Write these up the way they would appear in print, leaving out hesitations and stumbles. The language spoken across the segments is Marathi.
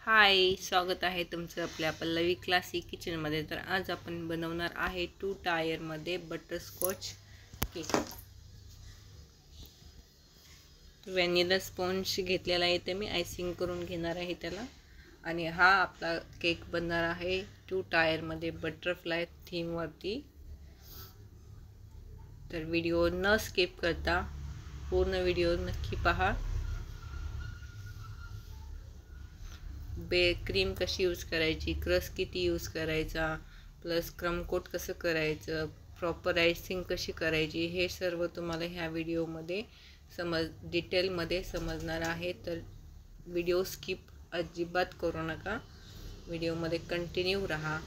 हाय, स्वागत आहे तुमचं आपल्या पल्लवी क्लासिक किचनमध्ये। तर आज आपण बनवणार आहे 2 टायरमध्ये बटरस्कॉच केक। व्हॅनिला स्पॉन्ज घेतलेला आहे, ते मी आयसिंग करून घेणार आहे त्याला। आणि हा आपला केक बनणार आहे 2 टायरमध्ये बटरफ्लाय थीमवरती। तर व्हिडिओ न स्किप करता पूर्ण व्हिडिओ नक्की पहा। क्रीम कशी यूज करायची, क्रश किती यूज करायचा, प्लस क्रम कोट कसं करायचं, प्रॉपर आयसिंग कशी करायची, हे सर्व तुम्हाला ह्या व्हिडिओमध्ये डिटेलमध्ये समजणार आहे। तर व्हिडिओ स्किप अजिबात करू नका, व्हिडिओमध्ये कंटिन्यू राहा।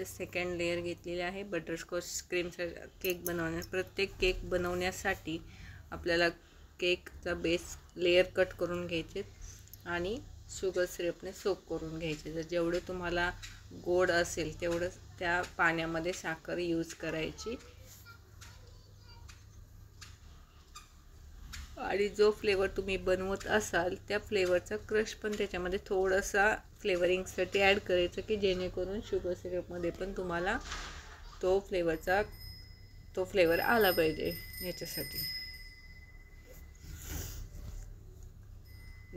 सेकंड लेयर घेतलेली आहे बटरस्कॉच क्रीमचा केक प्रत्येक केक बनवण्यासाठी आपल्याला केकचा बेस लेयर कट करून घ्यायचे आणि शुगर सिरपने सोक करून घ्यायचे। जर जेवढे तुम्हाला गोड असेल तेवढं त्या पाण्यामध्ये साखर यूज करायची आणि जो फ्लेवर तुम्ही बनवत असाल त्या फ्लेवरचा क्रश पण त्याच्यामध्ये थोडासा फ्लेवरिंगसाठी ॲड करायचं, की जेणेकरून शुगर सिरपमध्ये पण तुम्हाला तो फ्लेवर आला पाहिजे। ह्याच्यासाठी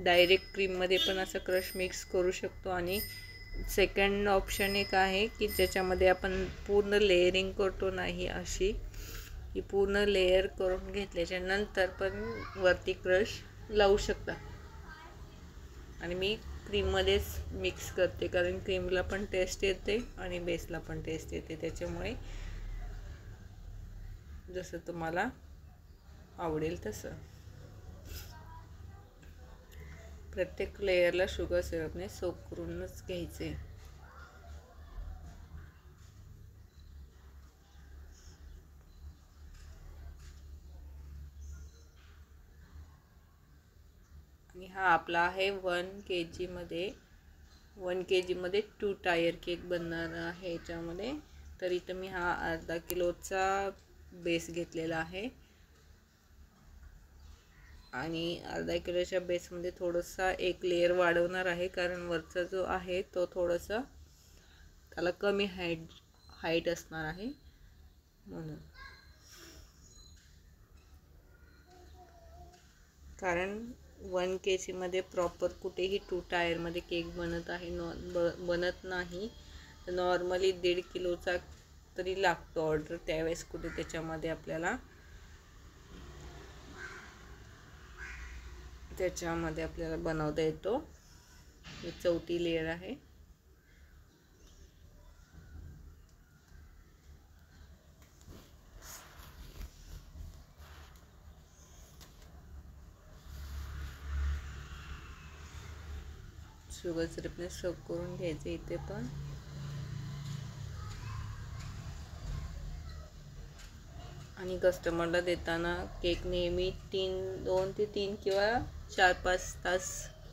डायरेक्ट क्रीममध्ये पण असं क्रश मिक्स करू शकतो। आणि सेकंड ऑप्शन एक आहे की ज्याच्यामध्ये आपण पूर्ण लेयरिंग करतो, नाही अशी की पूर्ण लेयर करून घेतल्याच्या नंतर पण वरती क्रश लावू शकता। आणि मी क्रीममध्येच मिक्स करते, कारण क्रीमला पण टेस्ट येते आणि बेसला पण टेस्ट येते। त्याच्यामुळे जसं तुम्हाला आवडेल तसं प्रत्येक लेयरला शुगर सिरपने सोक करूनच घ्यायचे। आणि हा आपला आहे 1 kg मध्ये 2 टायर केक बनणार आहे याच्यामध्ये। तर इथं मी हा अर्धा किलोचा बेस घेतलेला आहे आणि अर्धा किलोच्या बेसमध्ये थोडासा एक लेयर वाढवणार आहे, कारण वरचा जो आहे तो थोडासा त्याला कमी हाईट असणार आहे म्हणून। कारण 1 kg मध्ये प्रॉपर कुठेही 2 टायरमध्ये केक बनत नाही। नॉर्मली 1.5 किलोचा तरी लागतो ऑर्डर, त्यावेळेस कुठे त्याच्यामध्ये आपल्याला बनवता येतो। ही 4थी लेयर आहे। शुगर सिरपने सोक करून घ्यायचे इथे पण। आणि कस्टमरला देताना केक नेहमी 2 ते 3 किंवा 4-5 तास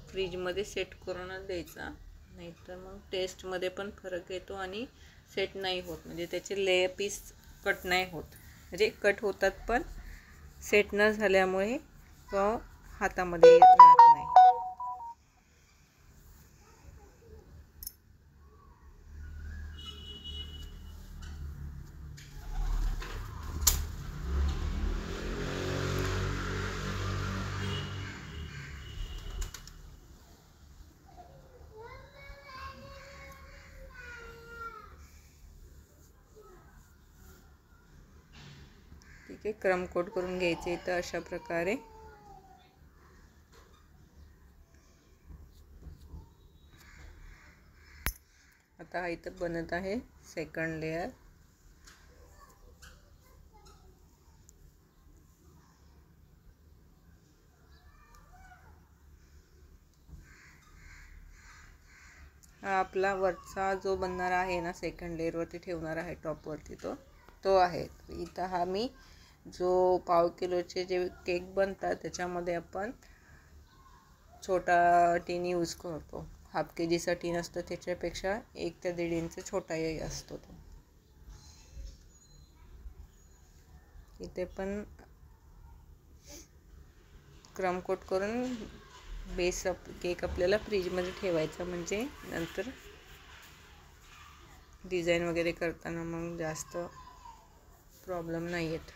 फ्रीजमध्ये सेट करूनच द्यायचा, नाहीतर मग टेस्टमध्ये पण फरक येतो आणि सेट नाही होत, म्हणजे त्याचे लेयर पीस कट नाही होत, म्हणजे कट होतात पण सेट न झाल्यामुळे तो हातामध्ये राहत नाही। ठीक आहे, क्रम कोट करून घ्यायचे इथं अशा प्रकारे। आता हा इथं बनत आहे सेकंड लेयर। हा आपला वरचा जो बनणार आहे ना, सेकंड लेअरवरती ठेवणार आहे टॉपवरती तो आहे। इथं हा मी जो 1/2 किलोचे जे केक बनतात त्याच्यामध्ये आपण छोटा टीन यूज करतो। 1/2 kgचा टीन असतो, त्याच्यापेक्षा 1 ते 1.5 इंच छोटा असतो तो। इथे पण क्रम कोट करून बेस केक आपल्याला फ्रीजमध्ये ठेवायचा, म्हणजे नंतर डिझाईन वगैरे करताना मग जास्त प्रॉब्लेम नाही येत.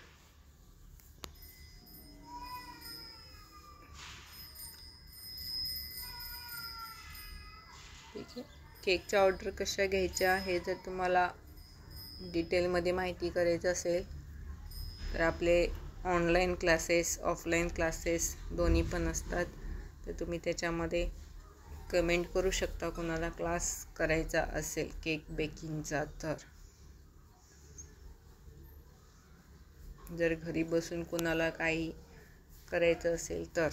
ठीक आहे. केकच्या ऑर्डर कशा घ्यायच्या हे जर तुम्हाला डिटेलमध्ये माहिती करायचं असेल तर आपले ऑनलाईन क्लासेस, ऑफलाईन क्लासेस दोन्ही पण असतात. तर तुम्ही त्याच्यामध्ये कमेंट करू शकता कोणाला क्लास करायचा असेल केक बेकिंगचा. तर जर घरी बसून कोणाला काही करायचं असेल तर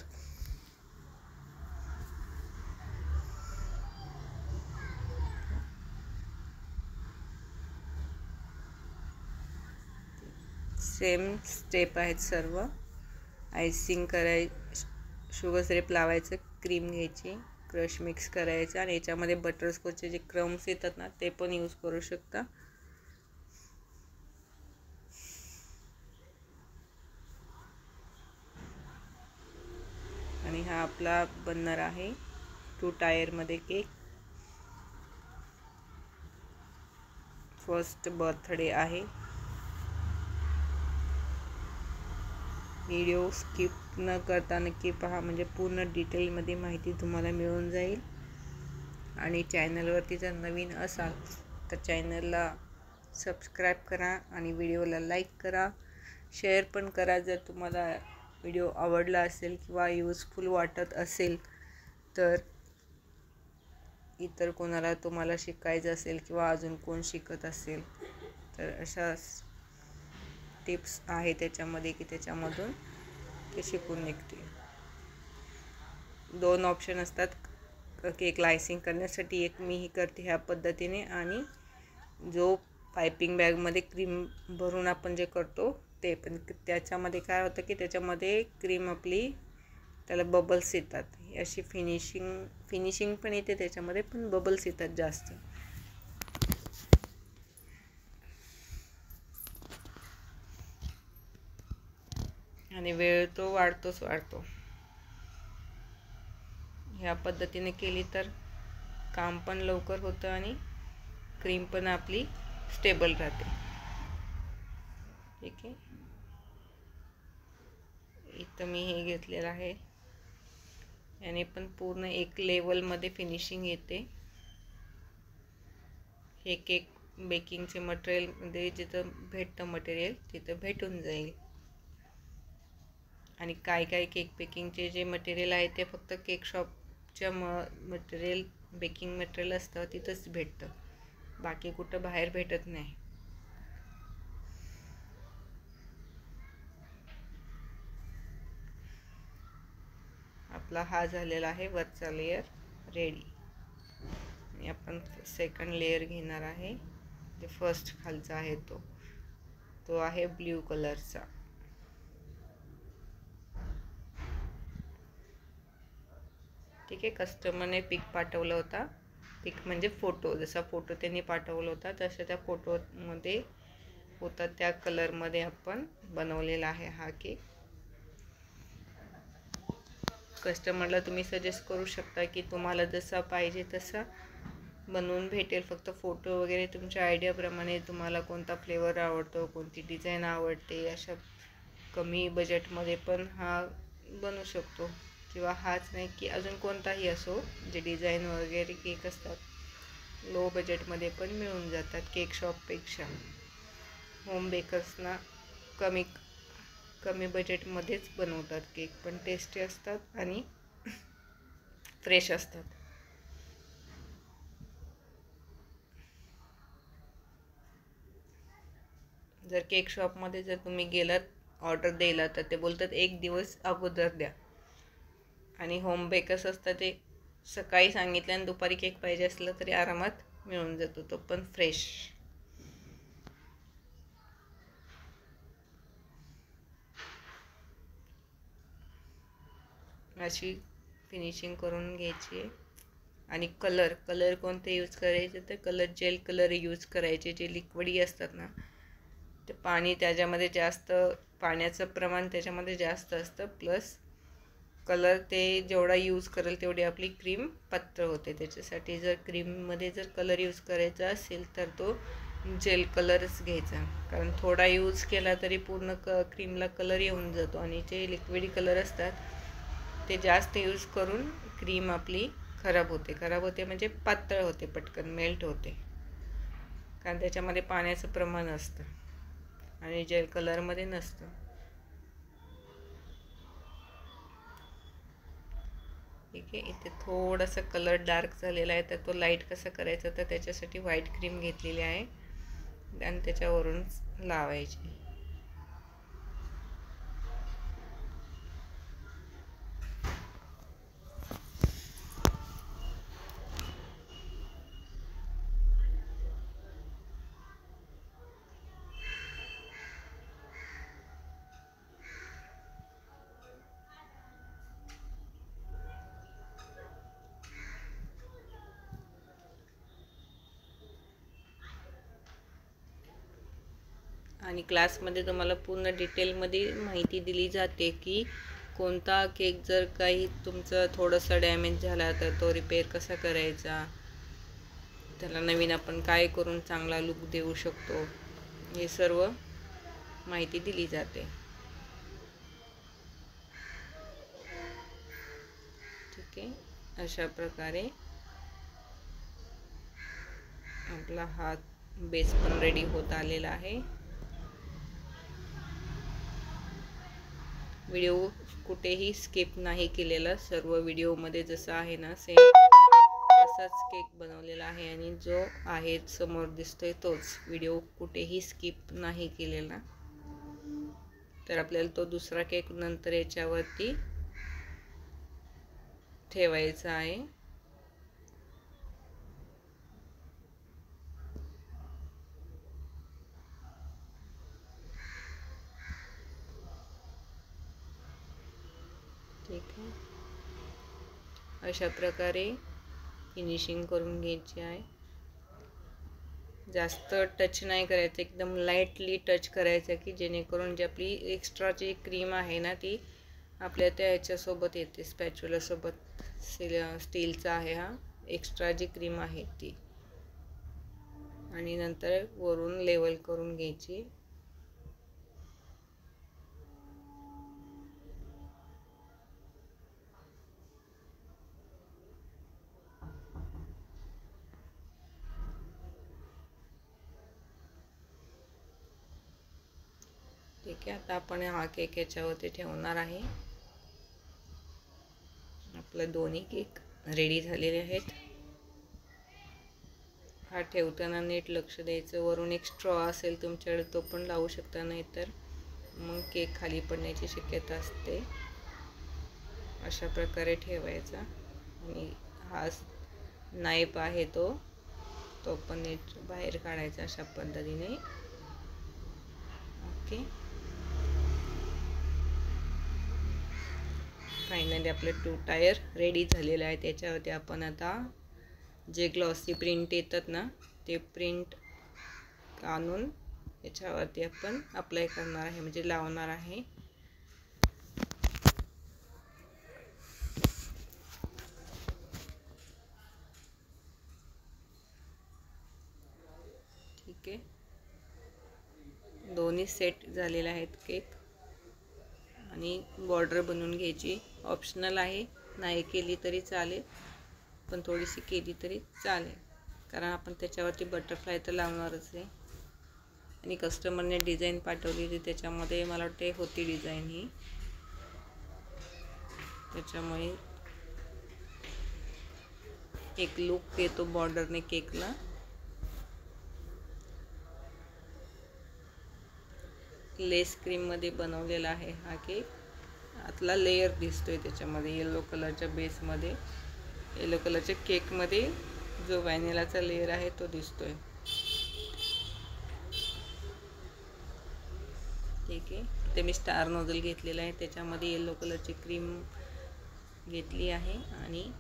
सेम स्टेप आहेत सर्व. आयसिंग शुगर सिरप लावायचं, क्रीम घ्यायची, क्रश मिक्स करायचं आणि याच्यामध्ये बटरस्कॉचचे जे क्रम्स येतात ना ते पण यूज करू शकता. आणि हा आपला बनणार आहे 2 टायरमध्ये केक. फर्स्ट बर्थडे आहे. व्हिडिओ स्किप न करता नक्की पहा, म्हणजे पूर्ण डिटेलमध्ये माहिती तुम्हाला मिळून जाईल. आणि चॅनलवरती जर नवीन असाल तर चॅनलला सबस्क्राईब करा आणि व्हिडिओला लाईक करा, शेअर पण करा. जर तुम्हाला व्हिडिओ आवडला असेल किंवा यूजफुल वाटत असेल तर इतर कोणाला तुम्हाला शिकायचं असेल किंवा अजून कोण शिकत असेल तर अशा टिप्स आहे त्याच्यामध्ये की त्याच्यामधून ते शिकून निघतील. 2 ऑप्शन असतात केक आयसिंग करण्यासाठी. एक मी ही करते ह्या पद्धतीने, आणि जो पायपिंग बॅगमध्ये क्रीम भरून आपण जे करतो ते पण. त्याच्यामध्ये काय होतं की त्याच्यामध्ये क्रीम आपली त्याला बबल्स येतात. अशी फिनिशिंग पण येते त्याच्यामध्ये, पण बबल्स येतात जास्त. आणि वेळ तो वाढतो. ह्या पद्धतीने केली तर काम पण लवकर होतं आणि क्रीम पण आपली स्टेबल राहते. ठीक आहे. इथं मी हे घेतलेलं आहे, याने पण पूर्ण एक लेवलमध्ये फिनिशिंग येते. हे केक बेकिंगचे मटेरियलमध्ये जिथं भेटतं मटेरियल तिथं भेटून जाईल. आणि काय केक बेकिंगचे जे मटेरियल आहे ते फक्त केक शॉपच्या बेकिंग मटेरियल असतं तिथंच भेटतं, बाकी कुठं बाहेर भेटत नाही. आपला हा झालेला आहे वरचा लेयर रेडी. आणि आपण सेकंड लेयर घेणार आहे. जे फर्स्ट खालचा आहे तो आहे ब्ल्यू कलरचा. ठीक आहे. कस्टमरने पिक पाठवला होता. पिक म्हणजे फोटो, जसा फोटो त्यांनी पाठवला होता तसं त्या फोटोमध्ये होता त्या कलरमध्ये आपण बनवलेला आहे हा केक. कस्टमरला तुम्ही सजेस्ट करू शकता की तुम्हाला जसा पाहिजे तसा बनवून भेटेल. फक्त फोटो वगैरे तुमच्या आयडियाप्रमाणे तुम्हाला कोणता फ्लेवर आवडतो, कोणती डिझाईन आवडते, अशा कमी बजेटमध्ये पण हा बनवू शकतो. किंवा हाच नाही की अजून कोणताही असो, जे डिझाईन वगैरे केक असतात लो बजेटमध्ये पण मिळून जातात केक शॉपपेक्षा. होम बेकर्सना कमी बजेटमध्येच बनवतात केक, पण टेस्टी असतात आणि फ्रेश असतात. जर केक शॉपमध्ये जर तुम्ही गेलात ऑर्डर द्यायला तर ते बोलतात 1 दिवस अगोदर द्या. आणि होम बेकर्स असतात ते सकाळी सांगितलं आणि दुपारी केक पाहिजे असलं तरी आरामात मिळून जातो, तो पण फ्रेश. अशी फिनिशिंग करून घ्यायची. आणि कलर कोणते यूज करायचे तर कलर जेल कलर यूज करायचे. जे लिक्विडी असतात ना ते पाण्याचं प्रमाण त्याच्यामध्ये जास्त असतं, प्लस कलर ते जेवढा यूज करेल तेवढी आपली क्रीम पातळ होते. त्याच्यासाठी जर क्रीममध्ये जर कलर यूज करायचा असेल तर तो जेल कलरच घ्यायचा, कारण थोडा यूज केला तरी पूर्ण क्रीमला कलर येऊन जातो. आणि जे लिक्विडी कलर असतात ते जास्त यूज करून क्रीम आपली खराब होते म्हणजे पातळ होते, पटकन मेल्ट होते, कारण त्याच्यामध्ये पाण्याचं प्रमाण असतं आणि जेल कलरमध्ये नसतं. ठीक आहे. इथे थोडासा कलर डार्क झालेला आहे, तर तो लाईट कसा करायचा, तर त्याच्यासाठी व्हाईट क्रीम घेतलेली आहे आणि त्याच्यावरून लावायची. आणि क्लासमध्ये तुम्हाला पूर्ण डिटेलमध्ये माहिती दिली जाते की कोणता केक जर काही तुमचं थोडंसं डॅमेज झाला तर तो रिपेअर कसा करायचा, त्याला नवीन आपण काय करून चांगला लुक देऊ शकतो, हे सर्व माहिती दिली जाते. ठीक आहे. अशा प्रकारे आपला हा बेस पण रेडी होत आलेला आहे. व्हिडिओ कुठेही स्किप नाही केलेला, सर्व व्हिडिओमध्ये जसं आहे ना सेम तसाच केक बनवलेला आहे आणि जो आहे समोर दिसतोय तोच. व्हिडिओ कुठेही स्किप नाही केलेला. तर आपल्याला तो दुसरा केक नंतर याच्यावरती ठेवायचा आहे. ठीक आहे. अशा प्रकारे फिनिशिंग करून घ्यायची आहे. जास्त टच नाही करायचं, एकदम लाईटली टच करायचं की जेणेकरून जी आपली एक्स्ट्राची क्रीम आहे ना ती आपल्या त्या ह्याच्यासोबत येते, स्पॅच्युलासोबत. स्टीलचा आहे हा, एक्स्ट्रा जी क्रीम आहे ती. आणि नंतर वरून लेवल करून घ्यायची. ठीक आहे. आता आपण हा केक याच्यावरती ठेवणार आहे. आपले दोन्ही केक रेडी झालेले आहेत. हा ठेवताना नीट लक्ष द्यायचं. वरून एक स्ट्रॉ असेल तुमच्याकडे तो पण लावू शकता, नाही तर मग केक खाली पडण्याची शक्यता असते. अशा प्रकारे ठेवायचा. आणि हा नाईफ आहे तो पण नीट बाहेर काढायचा अशा पद्धतीने. ओके. फायनली आपले 2 टायर रेडी झालेले आहे. त्याच्यावरती आपण आता जे ग्लॉसी प्रिंट येतात ना ते प्रिंट आणून याच्यावरती आपण अप्लाय करणार आहे, म्हणजे लावणार आहे. ठीक आहे. दोन्ही सेट झालेले आहेत केक. आणि बॉर्डर बनवून घ्यायची. ऑप्शनल आहे, नाही केली तरी चालेल, पण थोडीशी केली तरी चालेल, कारण आपण त्याच्यावरती बटरफ्लाय तर लावणारच आहे. आणि कस्टमरने डिझाईन पाठवली होती, त्याच्यामध्ये मला वाटते होती डिझाईन ही, त्याच्यामुळे एक लुक येतो बॉर्डरने केकला. लेस क्रीममध्ये बनवलेला आहे हा केक. आतला लेयर दिसतोय त्याच्यामध्ये येलो कलरच्या बेसमध्ये, येलो कलरच्या केकमध्ये जो व्हॅनिलाचा लेयर आहे तो दिसतोय. ठीक आहे. इथे मी स्टार नोझल घेतलेला आहे, त्याच्यामध्ये येलो कलरची क्रीम घेतली आहे आणि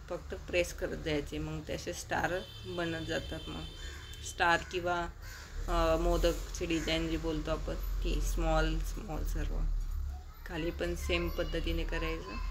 फक्त प्रेस करत जायचे, मग त्याचे स्टार बनत जातात. मग स्टार किंवा मोदकची डिझाईन जी बोलतो आपण ती स्मॉल सर्व खाली पण सेम पद्धतीने करायचं.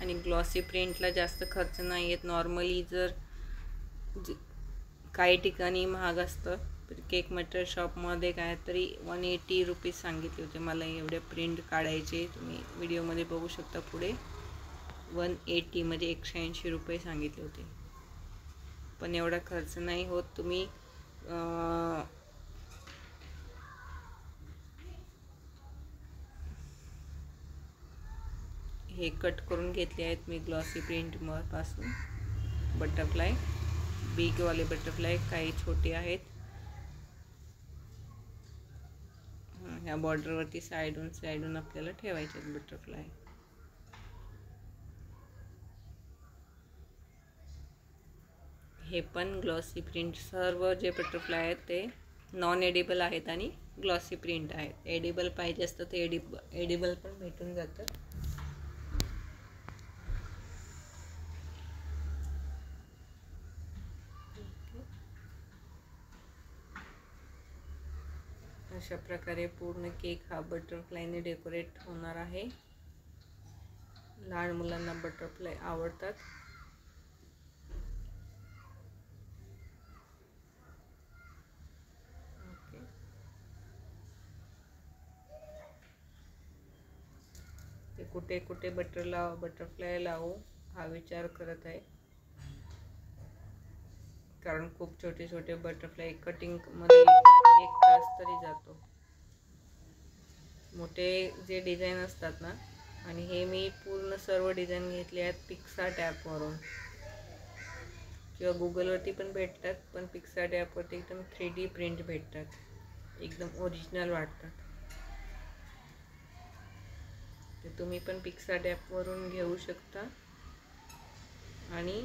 आणि ग्लॉसी प्रिंटला जास्त खर्च नाही येत. नॉर्मली जर काही ठिकाणी महाग असतं, केक मटेरियल शॉपमध्ये काय तरी 180 रुपीज सांगितले होते मला एवढे प्रिंट काढायचे. तुम्ही व्हिडिओमध्ये बघू शकता पुढे 180 म्हणजे 180 रुपये सांगितले होते. पण एवढा खर्च नाही होत. तुम्ही हे कट करून घेतले आहेत मी ग्लॉसी प्रिंट पासून. बटरफ्लाय, बिगवाले बटरफ्लाय, काही छोटे आहेत. ह्या बॉर्डरवरती साईडून आपल्याला ठेवायचे आहेत बटरफ्लाय. हे पण ग्लॉसी प्रिंट. सर्व जे बटरफ्लाय आहेत ते नॉन एडिबल आहेत आणि ग्लॉसी प्रिंट आहेत. एडिबल पाहिजे असतं ते एडिबल पण भेटून जातं. अशा प्रकारे पूर्ण केक हा बटरफ्लायने डेकोरेट होणार आहे. लहान मुलांना बटरफ्लाय आवडतात. ते कुठे कुठे बटरफ्लाय लावू हा विचार करत आहे, कारण खूप छोटे छोटे बटरफ्लाय कटिंग मध्ये 1 तास तरी जातो. मोठे जे डिझाईन असतात ना, आणि हे मी पूर्ण सर्व डिझाईन घेतले आहेत पिक्सार्ट ॲपवरून किंवा गुगलवरती पण भेटतात. पण पिक्सार्ट ॲपवरती एकदम 3D प्रिंट भेटतात, एकदम ओरिजिनल वाटतात. ते तुम्ही पण पिक्सार्ट ॲपवरून घेऊ शकता. आणि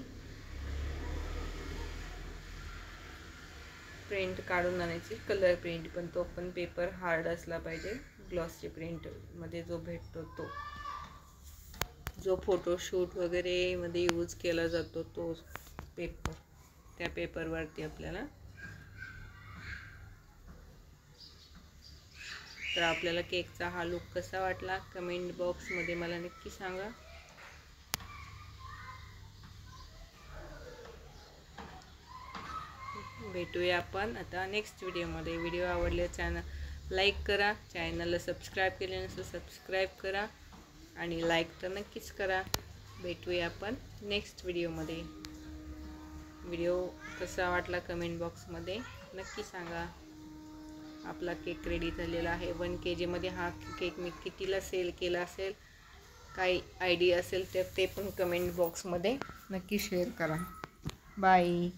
प्रिंट काढून आणायची, कलर प्रिंट. पण तो पण पेपर हार्ड असला पाहिजे. ग्लॉसी प्रिंटमध्ये जो भेटतो तो, जो फोटोशूट वगैरे मध्ये यूज केला जातो तो पेपर, त्या पेपरवरती आपल्याला. तर आपल्याला केकचा हा लुक कसा वाटला कमेंट बॉक्समध्ये मला नक्की सांगा. भेटूया आपण आता नेक्स्ट व्हिडिओमध्ये. व्हिडिओ आवडले चॅनल लाईक करा, चॅनलला सबस्क्राईब केले नसेल सबस्क्राईब करा आणि लाईक तर नक्कीच करा. भेटूया आपण नेक्स्ट व्हिडिओमध्ये. व्हिडिओ कसा वाटला कमेंट बॉक्समध्ये नक्की सांगा. आपला केक रेडी झालेला आहे. 1 kgमध्ये हा केक मी कितीला सेल केला असेल, काही आयडिया असेल तर ते पण कमेंट बॉक्समध्ये नक्की शेअर करा. बाय.